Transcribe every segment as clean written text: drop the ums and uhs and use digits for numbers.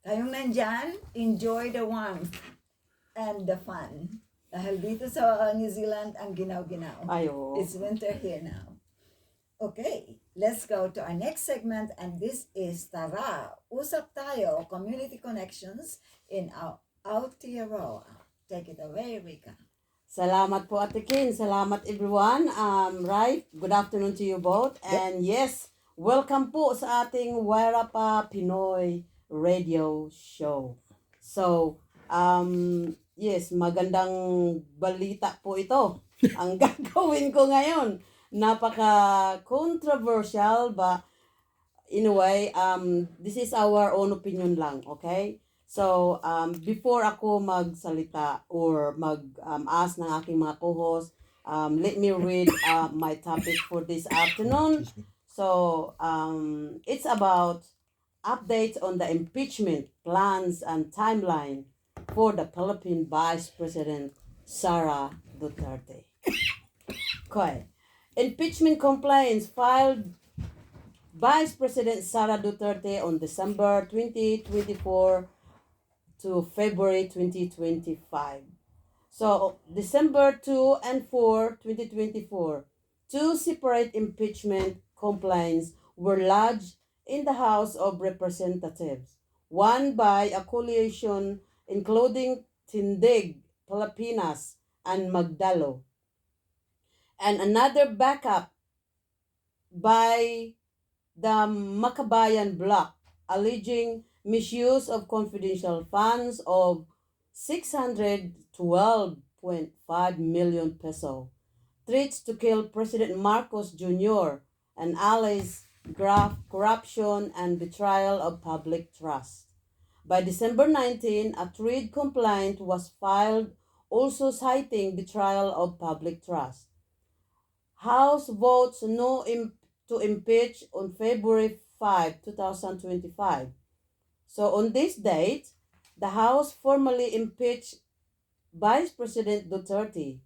Kayong nandyan, enjoy the warmth and the fun. Dahil dito sa New Zealand, ang ginaw-ginaw. Ayo. It's winter here now. Okay, let's go to our next segment, and this is Tara, Usap Tayo, Community Connections in Aotearoa. Take it away, Rika. Salamat po, Ate Kin. Salamat, everyone. Right, good afternoon to you both. And yes, welcome po sa ating Wairapa Pinoy Radio Show. So, yes, magandang balita po ito. Ang gagawin ko ngayon, napaka-controversial ba? In a way, this is our own opinion lang, okay? So, before ako magsalita or mag-ask ng aking mga co-host, let me read my topic for this afternoon. So, it's about updates on the impeachment plans and timeline for the Philippine Vice President Sara Duterte. Okay. Impeachment complaints filed Vice President Sara Duterte on December 2024 to February 2025. So, December 2 and 4, 2024, two separate impeachment complaints were lodged in the House of Representatives, one by a coalition including Tindig, Pilipinas, and Magdalo, and another backup by the Makabayan Bloc, alleging misuse of confidential funds of 612.5 million peso, threats to kill President Marcos Jr. and allies, graft, corruption, and betrayal of public trust. By December 19, a trade complaint was filed also citing betrayal of public trust. House votes no to impeach on February 5, 2025. So on this date, the House formally impeached Vice President Duterte.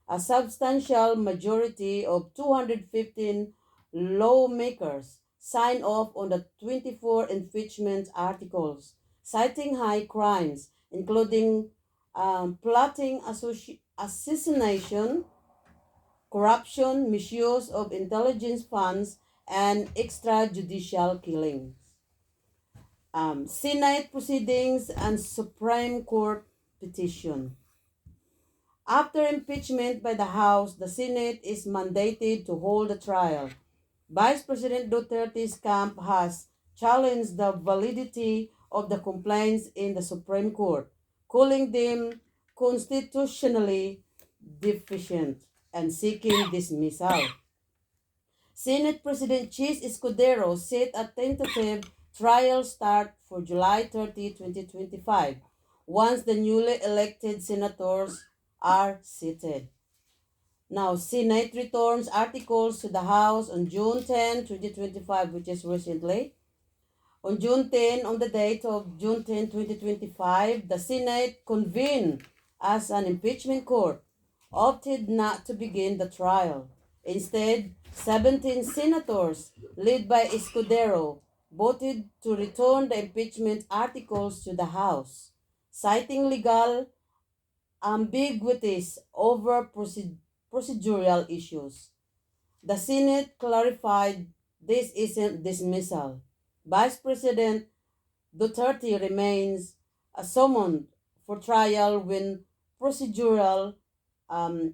A substantial majority of 215 lawmakers signed off on the 24 impeachment articles, citing high crimes, including plotting assassination, corruption, misuse of intelligence funds, and extrajudicial killings. Senate proceedings and Supreme Court petition. After impeachment by the House, the Senate is mandated to hold a trial. Vice President Duterte's camp has challenged the validity of the complaints in the Supreme Court, calling them constitutionally deficient and seeking dismissal. Senate President Chis Escudero set a tentative trial start for July 30, 2025, once the newly elected senators are seated. Now, Senate returns articles to the House on June 10, 2025, which is recently. On June 10, on the date of June 10, 2025, the Senate convened as an impeachment court, opted not to begin the trial. Instead, 17 senators, led by Escudero, voted to return the impeachment articles to the House, citing legal ambiguities over procedural issues. The Senate clarified this isn't dismissal. Vice President Duterte remains summoned for trial when procedural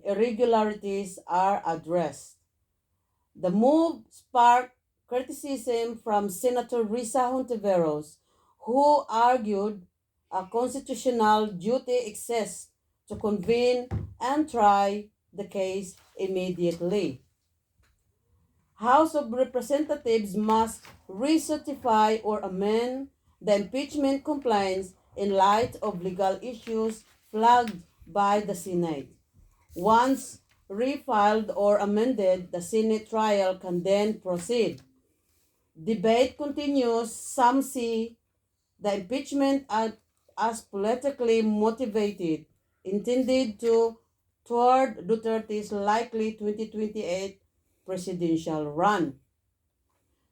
irregularities are addressed. The move sparked criticism from Senator Risa Hontiveros, who argued a constitutional duty exists to convene and try the case immediately. House of Representatives must recertify or amend the impeachment complaints in light of legal issues flagged by the Senate. Once refiled or amended, the Senate trial can then proceed. Debate continues. Some see the impeachment as politically motivated, intended to toward Duterte's likely 2028 presidential run.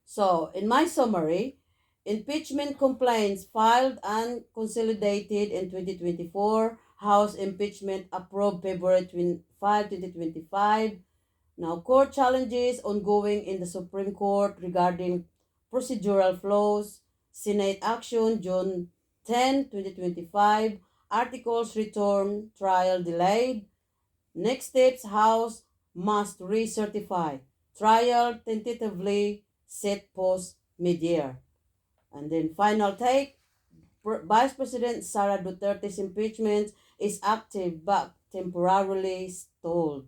So, in my summary, Impeachment complaints filed and consolidated in 2024. House impeachment approved February 5, 2025. Now, court challenges ongoing in the Supreme Court regarding procedural flaws. Senate action June 10, 2025. Articles return trial delayed. Next steps, House must recertify. Trial tentatively set post mid-year. And then final take, Vice President Sara Duterte's impeachment is active but temporarily stalled.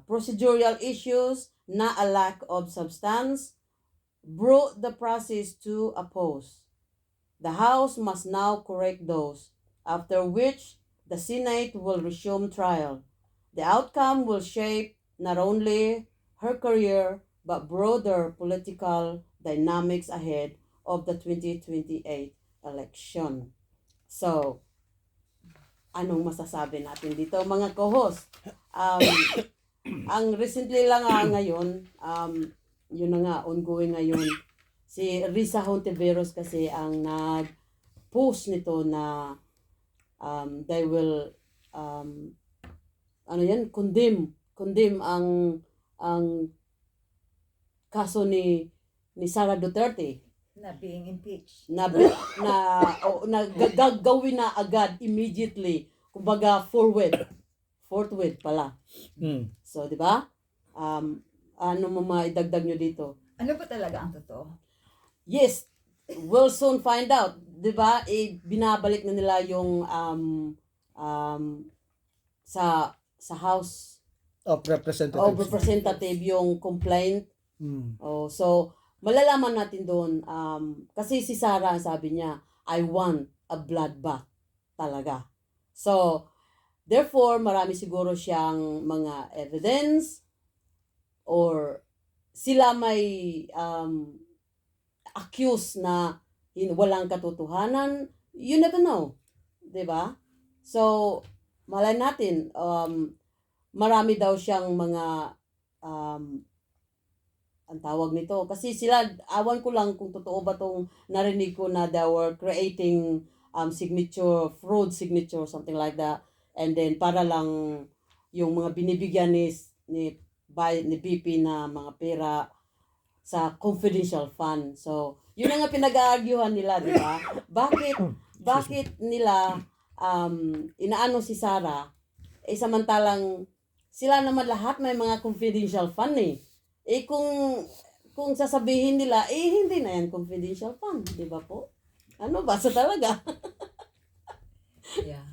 Procedural issues, not a lack of substance, brought the process to a pause. The House must now correct those, after which the Senate will resume trial. The outcome will shape not only her career but broader political dynamics ahead of the 2028 election. So, anong masasabi natin dito mga co-host? Ang recently lang ngayon, yun na nga, ongoing ngayon, si Risa Hontiveros kasi ang nag-post nito na they will condemn ang kaso ni Sara Duterte na being impeached. na gagawin na agad immediately, kumbaga forthwith pala. So, di ba? Ano mo maidagdag nyo dito? Ano ba talaga ang totoo? Yes, we'll soon find out. Di ba? Binabalik na nila yung sa House of Representatives. of Representative yung complaint. So, malalaman natin doon. Kasi si Sara, sabi niya, I want a bloodbath talaga. So, therefore, marami siguro siyang mga evidence or sila may accuse na walang katotohanan. You never know. Diba? So, malay natin, marami daw siyang mga ang tawag nito. Kasi sila, awan ko lang kung totoo ba tong narinig ko na they were creating fraud signature, something like that. And then para lang yung mga binibigyan ni BP na mga pera sa confidential fund. So, yun ang nga pinag-aagyuhan nila, di ba? Bakit nila inaano si Sara, samantalang sila naman lahat may mga confidential fund eh. Kung sasabihin nila, hindi na yan confidential fund, di ba po? Ano ba? Sa talaga? Yeah.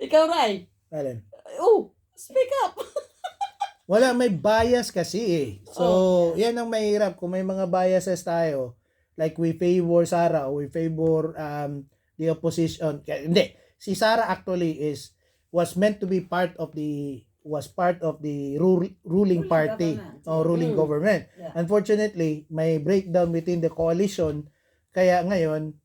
Ikaw, Ray. Alin? Speak up. Wala, may bias kasi eh. So, yan ang mahirap. Kung may mga biases tayo, like we favor Sara or we favor the opposition. Hindi. Si Sara actually was meant to be part of the ruling party or ruling government. Yeah. Unfortunately, may breakdown within the coalition. Kaya ngayon,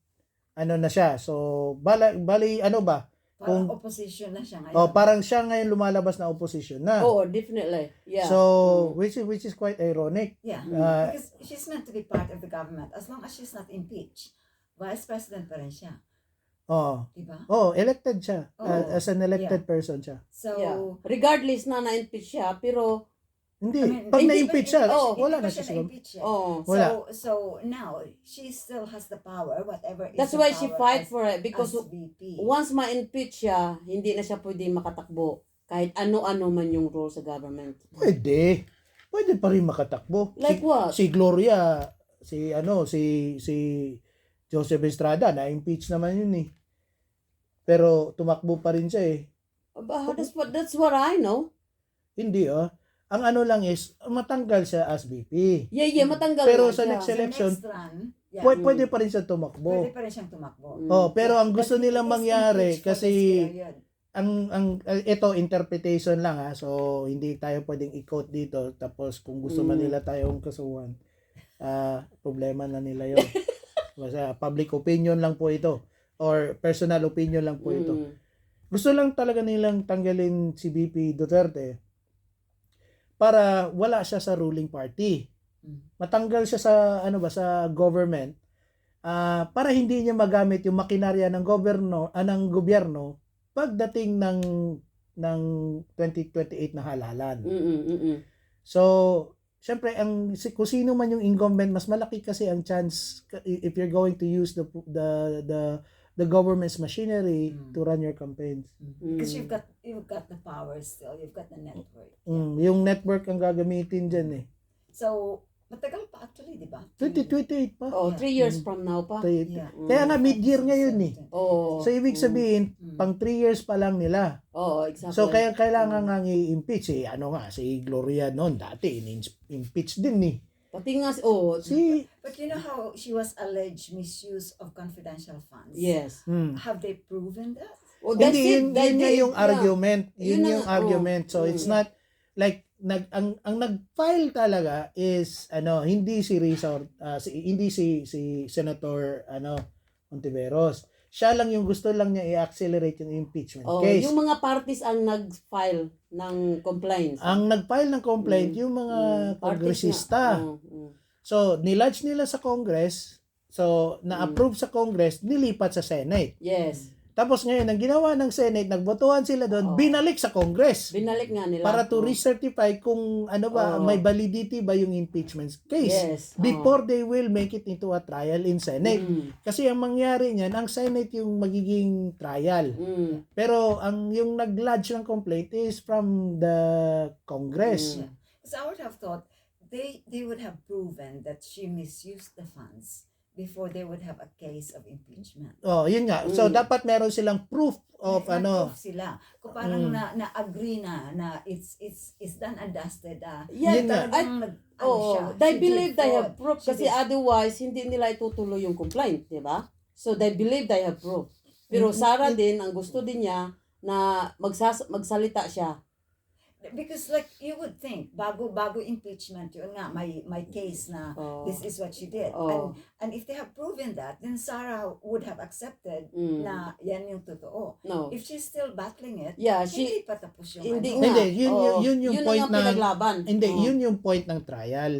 ano na siya. So, bali ano ba? Parang opposition na siya ngayon. Parang siya ngayon lumalabas na opposition na. Definitely. Yeah. So, which is quite ironic. Yeah. Because she's meant to be part of the government. As long as she's not impeached, vice president pa rin siya. Diba? Elected siya. As an elected person siya. So, regardless na na-impeach siya, pero Hindi. I mean, Pag hindi na-impeach pa- siya, hindi wala pa na siya siguro. na-impeach eh. Wala. So now she still has the power, whatever is that's the why she power fight as- for it. Because as VP. once ma-impeach siya, hindi na siya pwede makatakbo. Kahit ano-ano man yung role sa government. Pwede. Pwede pa rin makatakbo. Like what? Si Gloria, si Joseph Estrada, na-impeach naman yun eh. Pero tumakbo pa rin siya eh. That's what I know. Hindi Ang ano lang is, matanggal siya as VP. Yeah, matanggal Pero na sa siya. next Sa election, next run, yeah, pwede pa rin siya tumakbo. pwede pa rin siyang tumakbo. Pero ang gusto But nilang he is mangyari impeached for kasi this period. ito interpretation lang so hindi tayo pwedeng i-quote dito tapos kung gusto man nila tayong kasuhan problema na nila yon. Basta public opinion lang po ito or personal opinion lang po ito. Gusto lang talaga nilang tanggalin si BP Duterte para wala siya sa ruling party. Matanggal siya sa sa government para hindi niya magamit yung makinarya ng gobyerno pagdating ng 2028 na halalan. So, syempre kung sino man yung incumbent, mas malaki kasi ang chance if you're going to use the government's machinery to run your campaigns. Because you've got the power still, you've got the network. Yung network ang gagamitin dyan eh. So, matagal pa actually, di ba? 2028 pa. Oh, 3 years from now pa. Yeah. Kaya nga mid-year ngayon eh. Oh. So, ibig sabihin, pang 3 years pa lang nila. Oo, exactly. So, kaya kailangan nga i-impeach eh. Ano nga, si Gloria noon dati, impeach din eh. Pati nga, But you know how she was alleged misuse of confidential funds? yes. Have they proven that? Oh, that's Hindi, it. yun nga yung argument. Yun Yun ang- yung argument. So, it's not like ang nag-file talaga is hindi si Rizal, hindi si Senator Ontiveros. Siya lang yung gusto lang niya i-accelerate yung impeachment case. Yung mga parties ang nag-file ng complaints. Ang nag-file ng complaint yung mga kongresista. So, nilodge nila sa Congress. So, na-approve sa Congress, nilipat sa Senate. Yes. Tapos ngayon, ang ginawa ng Senate, nagbotohan sila doon, binalik sa Congress. Binalik nga nila. Para to recertify kung may validity ba yung impeachment case. Yes. Before they will make it into a trial in Senate. Kasi ang mangyari niyan, ang Senate yung magiging trial. Pero yung nag-lodge ng complaint is from the Congress. Because I would have thought they would have proven that she misused the funds before they would have a case of impeachment. Oh, yun nga. So dapat meron silang proof of Proof sila. Kung parang na-agree na it's done and dusted. Yeah, talagang they believe they have fraud. proof kasi otherwise hindi nila itutuloy yung complaint, di ba? So they believe they have proof. Pero Sara din, ang gusto din niya na magsalita siya. Because like you would think bago impeachment yun nga may case na this is what she did, and if they have proven that, then Sarah would have accepted na yan yung totoo. No. If she's still battling it, Yeah, hindi pa tapos yung hindi ano. nga. Hindi, yun yung yun point ang ng pinaglaban. Hindi, yun yung point ng trial.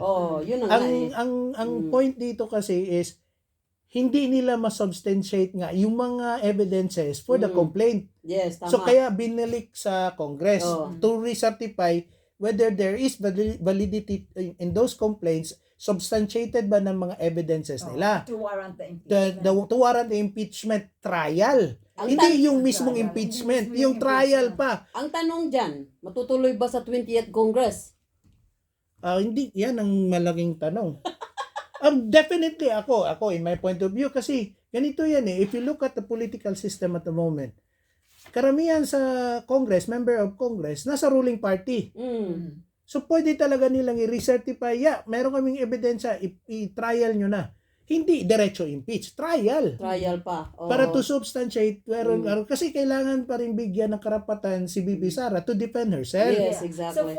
Yun ang Ang point dito kasi is hindi nila ma-substantiate nga yung mga evidences for the complaint. Yes, tama. So kaya binalik sa Congress to recertify whether there is validity in those complaints, substantiated ba ng mga evidences nila To warrant the impeachment. to warrant the impeachment trial. Hindi yung mismong impeachment, yung trial pa. Ang tanong dyan, matutuloy ba sa 20th Congress? Hindi, yan ang malaking tanong. Definitely ako in my point of view kasi ganito yan eh. If you look at the political system at the moment, karamihan sa Congress, member of Congress, nasa ruling party. So pwede talaga nilang i-recertify, meron kaming ebidensya, i-trial nyo na. Hindi diretso impeach, trial. Trial pa. Para to substantiate, kasi kailangan pa rin bigyan ng karapatan si Bibi Sara to defend herself. Yes, So exactly.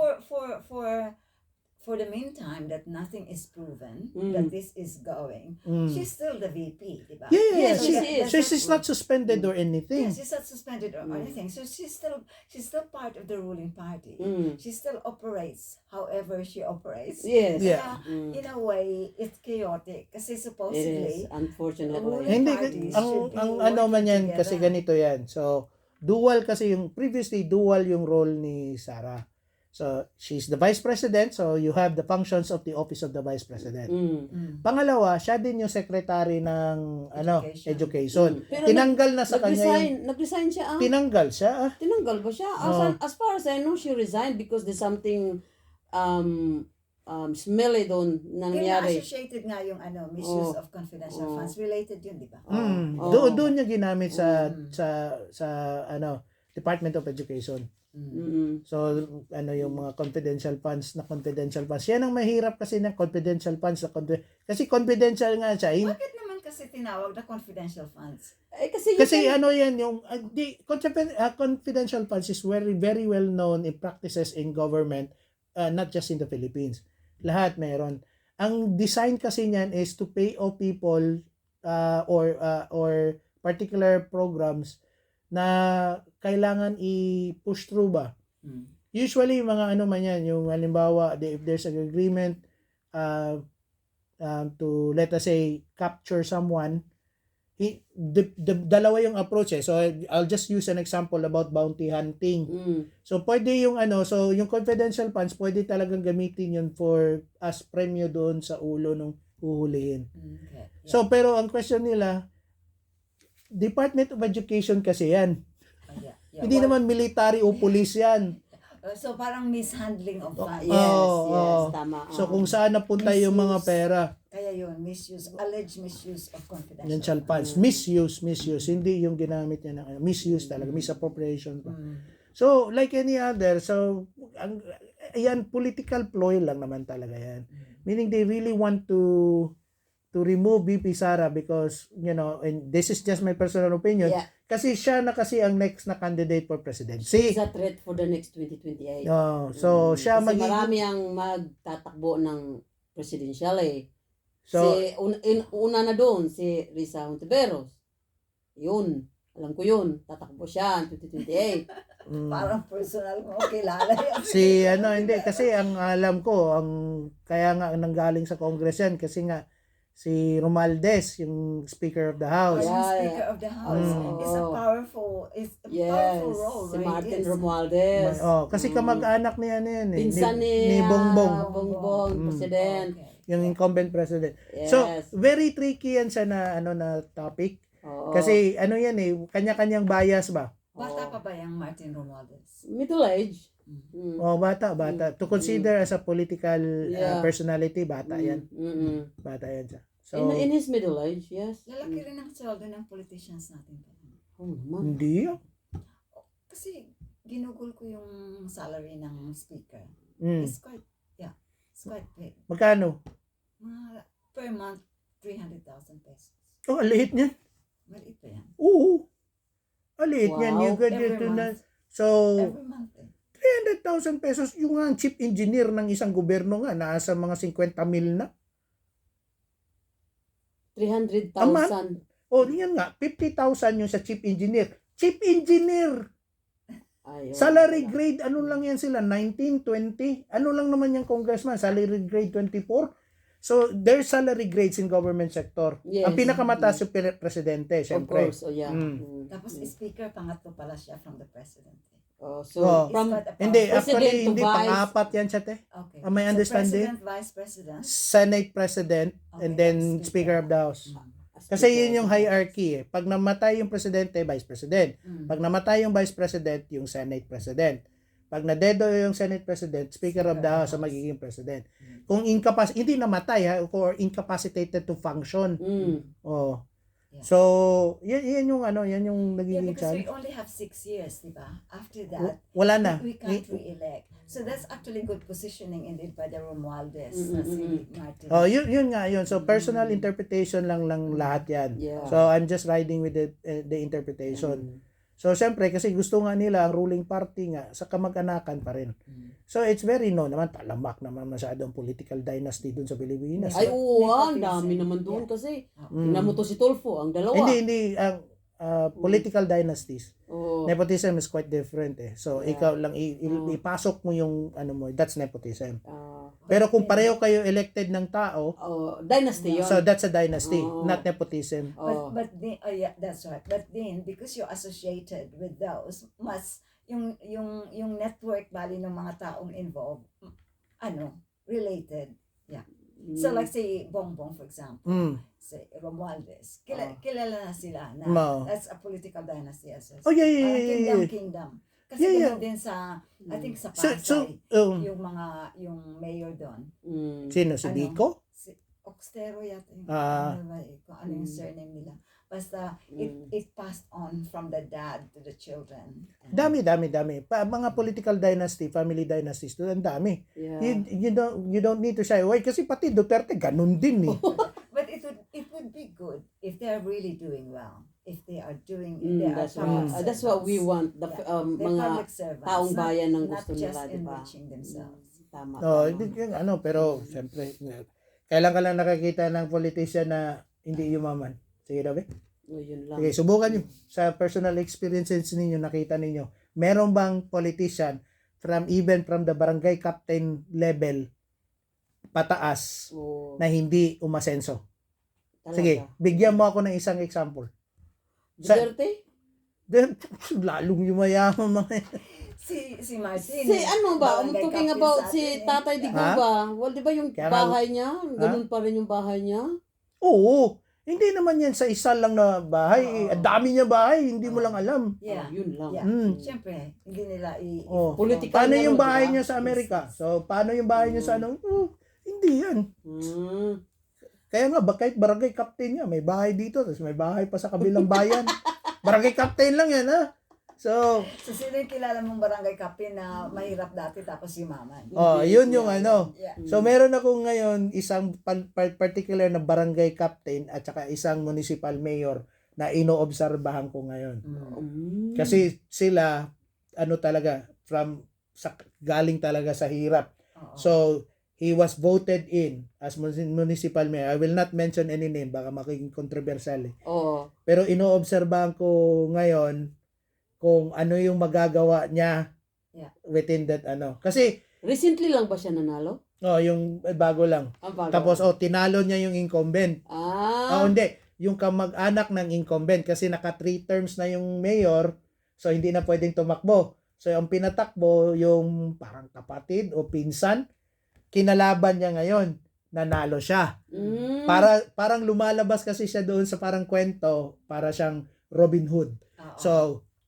for the meantime that nothing is proven that this is going, she's still the VP, diba? Yes, she is. So she's not suspended or anything. Yeah, she's not suspended or anything. So she's still part of the ruling party. She still operates however she operates. Yes. Yeah. In a way, it's chaotic kasi It is, supposedly unfortunately. ruling Hindi, parties ang should be ano man yan, working kasi together. ganito yan. So, previously dual yung role ni Sara. So, she's the vice president, so you have the functions of the office of the vice president. Pangalawa, siya din yung secretary ng education. Pero Tinanggal na sa kanya yung nag-resign siya. tinanggal siya. Tinanggal ba siya? As far as I know, she resigned because there's something smelly doon nangyari. Associated nga yung misuse of confidential funds. Related yun, di ba? Doon niya ginamit sa Department of Education. So, yung mga confidential funds. Yan ang mahirap kasi ng confidential funds. Kasi confidential nga siya. Bakit naman kasi tinawag na confidential funds? Kasi yan, yung confidential funds is very, very well known in practices in government, not just in the Philippines. Lahat meron. Ang design kasi niyan is to pay off people or particular programs na kailangan i-push through ba. Usually, mga man yan, yung halimbawa, if there's an agreement, to let us say capture someone, the dalawa yung approach eh. So I'll just use an example about bounty hunting. So pwede yung so yung confidential funds pwede talagang gamitin yun for as premyo doon sa ulo nung huhulihin. Okay. So pero ang question nila, Department of Education kasi yan. Hindi naman military o police yan. So parang mishandling of funds. Yes, tama. So kung saan napunta yung mga pera, Kaya yun, alleged misuse of confidential financial funds, misuse, hindi yung ginamit niya na misuse talaga, misappropriation pa. So like any other, so yan political ploy lang naman talaga yan. Meaning they really want to remove VP Sara because, and this is just my personal opinion, kasi siya na kasi ang next na candidate for presidency. She's a threat for the next 2028. So siya kasi marami ang magtatakbo ng presidential eh. So, una na doon, si Risa Hontiveros. Yun. Alam ko yun. Tatakbo siya 2028. Parang personal mo, kilala yun. hindi. Kasi ang alam ko, kaya nga nanggaling sa Congress yan, kasi nga, si Romualdez, yung Speaker of the House. Yung Speaker of the House is a powerful role, si right? Martin Romualdez. Kasi kamag-anak niya yan eh. Pinsan ni Bongbong. Bongbong, president. Okay. Yung incumbent president. Yes. So, very tricky yan sa na topic. Kasi yan eh, kanya-kanyang bias ba? Bata pa ba yung Martin Romualdez? Middle age. Bata. To consider as a political personality, bata yan. Bata yan siya. So, in his middle age, yes. Lalaki rin ang sweldo ng politicians natin. Hindi yan. Kasi ginugol ko yung salary ng speaker. It's quite big. Magkano? Per month, 300,000 pesos. Ang liit niyan. Maliit pa yan. Oo. Ang liit niyan. You got Every to month. So, Every month 300,000 pesos, yung chief engineer ng isang gobyerno nga, nasa mga 50 mil na. 300,000. Yan nga, 50,000 yung sa chief engineer. Chief engineer! Ayun. Salary grade, ano lang yan sila? 19, 20? Ano lang naman yung congressman? Salary grade 24? So, there's salary grades in government sector. Yes. Ang pinakamataas yung presidente, syempre. Of course, Tapos speaker, pangatlo pala siya from the president. Hindi, President actually, to hindi, vice. pang-apat yan siya, te. Okay. Am I understanding? President, vice president. Senate president, and then speaker of the house. Kasi yun yung hierarchy eh. Pag namatay yung presidente, vice president. Pag namatay yung vice president, yung senate president. Pag nadedo yung senate president, speaker of the house ang magiging president. Kung hindi namatay or incapacitated to function. So, yan yung nagiging because we challenge. only have 6 years, di ba? After that, Wala na. we can't re-elect. So that's actually good positioning indeed by the Romualdez na si Martin. Yun nga yun. So personal interpretation lang lahat yan. Yeah. So I'm just riding with the interpretation. So siyempre kasi gusto nga nila ang ruling party nga sa kamag-anakan pa rin. So it's very naman talamak naman masyadong political dynasty dun sa Pilipinas. Ay, oo, ang dami naman doon kasi. Tingnan mo to si Tulfo, ang dalawa. Hindi ang political dynasties. Nepotism is quite different eh. So ikaw lang ipasok mo yung that's nepotism. Pero kung pareho kayo elected ng tao, dynasty yun. so that's a dynasty, not nepotism. But then, that's right. But then, because you're associated with those, mas yung network bali ng mga taong involved, related. Yeah. So like say Bongbong, for example, say Romualdez, kilala na sila na that's a political dynasty as well. Kingdom. Kasi ganun din sa, I think sa Pasay, yung mayor doon. Sino? Si Vico? Si Oxtero yata yung, kung ano yung surname nila. Basta, it passed on from the dad to the children. Dami. Mga political dynasty, family dynasties, ang dami. Yeah. You don't need to shy away kasi pati Duterte ganun din eh. But it would be good if they are really doing well. If they are doing, that's right. That's what we want. Mga taong bayan ng gusto nila, di ba? Not just enriching themselves. Tama. Pero siyempre, kailan ka lang nakakita ng politician na hindi yumaman? Sige daw eh. Yun lang. Okay, subukan nyo. Sa personal experiences ninyo, nakita ninyo, meron bang politician from the barangay captain level pataas Oh, na hindi umasenso. talaga. Sige, bigyan mo ako ng isang example. Duterte? Then, lalong yumayaman mga Si Martin. Si ano ba? I'm barangay talking captain about sa si atin, eh. Tatay Digong Ha? ba? Well, di ba yung Kaya nga- bahay niya? Ganun pa rin yung bahay niya? Oo, hindi naman yan sa isa lang na bahay. Oo. Ang dami niya bahay, hindi mo lang alam. Yeah. Oh, yun lang. Yeah. Mm. Siyempre, hindi nila Oh. Political Paano na yung ron, bahay diba? niya sa Amerika? So, paano yung bahay niya sa ano? Hindi yan. Hmm. Kaya nga, kahit barangay captain niya, may bahay dito, tapos may bahay pa sa kabilang bayan. Barangay captain lang yan, ha? So, So, sino yung kilala mong barangay captain na mahirap dati tapos yumaman? yun yung ano. Yeah. So, meron ako ngayon isang particular na barangay captain at saka isang municipal mayor na inoobserbahan ko ngayon. Hmm. Kasi sila, ano talaga, galing talaga sa hirap. Oo. So, he was voted in as municipal mayor. I will not mention any name, baka magiging controversial eh. Oh. Pero inoobserbahan ko ngayon kung ano yung magagawa niya Yeah. within that ano. Kasi, Recently lang ba siya nanalo? yung bago lang. Ang bago. Tapos, tinalo niya yung incumbent. Hindi. Yung kamag-anak ng incumbent kasi naka 3 terms na yung mayor, so hindi na pwedeng tumakbo. So, yung pinatakbo, yung parang kapatid o pinsan, kinalaban niya ngayon. Nanalo siya. Hmm. Parang lumalabas kasi siya doon sa parang kwento, para siyang Robin Hood. Oo. So,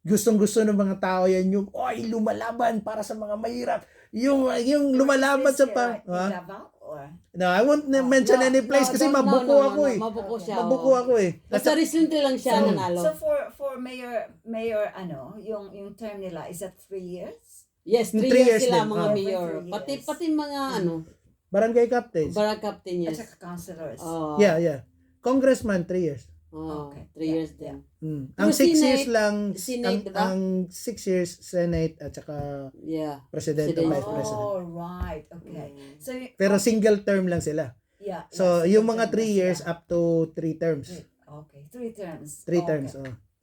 gustong-gusto ng mga tao yan yung, lumalaban para sa mga mahirap. Yung lumalaban sa In ha? Davao or? No, I won't mention any place kasi mabuko ako eh. Mabuko siya. Mabuko ako eh. Basta recently lang siya So- nanalo. So for mayor ano, yung term nila is that 3 years? Yes, 3 3 years years sila din. mga Oh. mayor. Every 3 Pati years. pati mga ano, Barangay captains. barangay captain, At yes. saka councilors. Oh. Yeah. Congressman, 3 years. Oh, Okay. 3 Yeah, years din. Ang Pero 6 Senate- years lang, Senate, diba? ang 6 years, Senate at saka Yeah. President o President. Vice President. Oh, right. Okay. So Pero single term lang sila. yeah. So, yes, yung single mga 3 terms, years yeah. up to 3 terms. Okay, 3 terms. 3 Okay. terms,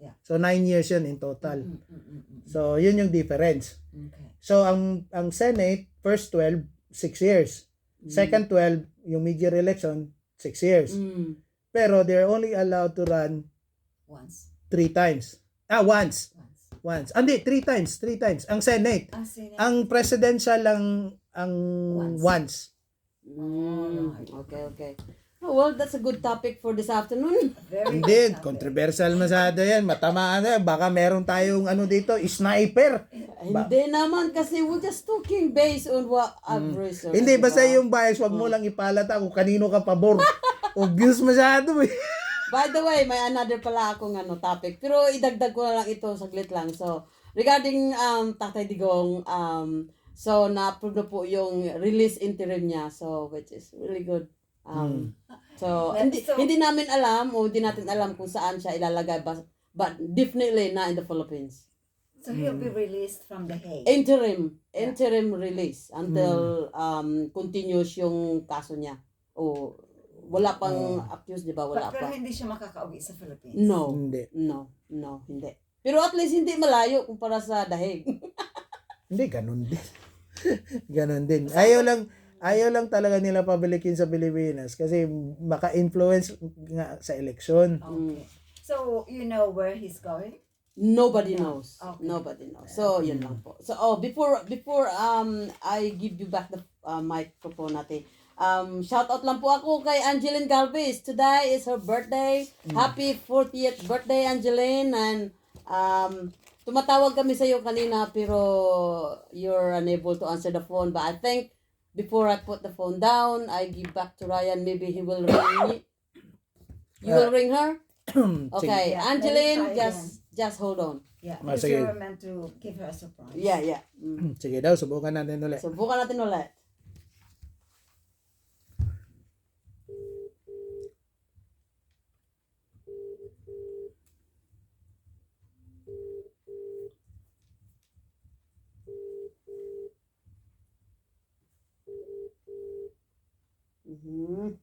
Yeah. So, 9 years yun in total. Mm. So, yun yung difference. Okay. So, ang Senate, first 12, 6 years. Second 12, yung mid-year election, 6 years. Mm. Pero they're only allowed to run Once. 3 times. Once. Hindi, 3 times. 3 times. Ang Senate. Senate. Ang presidential lang ang once. Mm. Okay. Oh, well, that's a good topic for this afternoon. Very Hindi, good topic. controversial masyado yan. Matamaan na. Baka meron tayong dito, sniper. Hindi naman kasi we're just talking based on what I've researched. Hindi, basta diba? yung bias, wag mo lang ipalata kung kanino ka pabor. Obvious masyado eh. By the way, may another pala akong topic. Pero idagdag ko na lang ito, saglit lang. So, regarding Tatay Digong, so na-approve na po yung release interim niya. So, which is really good. So, hindi namin alam o hindi natin alam kung saan siya ilalagay. But definitely na in the Philippines. So he'll be released from the Hague. Interim release until continuous yung kaso niya. O wala pang accused, di ba? Wala Pero pa. hindi siya makakauwi sa Philippines. No, Hindi. hindi. Pero at least hindi malayo kumpara sa dahig. Hindi, ganun din. Ganun din. Ayaw lang talaga nila pabalikin sa Pilipinas kasi maka-influence nga sa eleksyon. Okay. So, you know where he's going? Nobody knows. Okay. Nobody knows. So, yun lang po. So, before I give you back the microphone natin. Shout out lang po ako kay Angeline Galvez. Today is her birthday. Happy 40th birthday, Angeline. And tumatawag kami sa iyo kanina pero you're unable to answer the phone. But I think before I put the phone down, I give back to Ryan. Maybe he will ring me. You will ring her? Okay, Yeah, Angeline, let me try just hold on. Yeah, Ah, because sige. you were meant to give her a surprise. Yeah. Sige daw, subukan natin ulit. Subukan natin ulit. Mhm.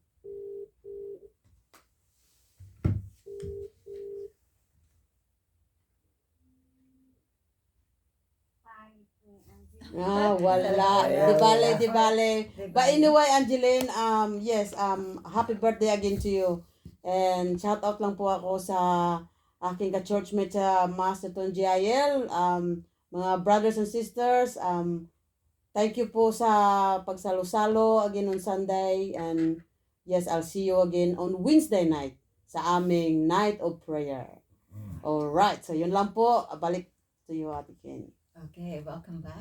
Ah, wala. Di bale, di bale. But anyway, Angeline, yes, happy birthday again to you. And shout out lang po ako sa aking ka-churchmate sa Masterton GIL, mga brothers and sisters, thank you po sa pagsalo-salo again on Sunday. And yes, I'll see you again on Wednesday night sa aming night of prayer. Alright, so yun lang po. Balik to you, Ate Ken. Okay, welcome back.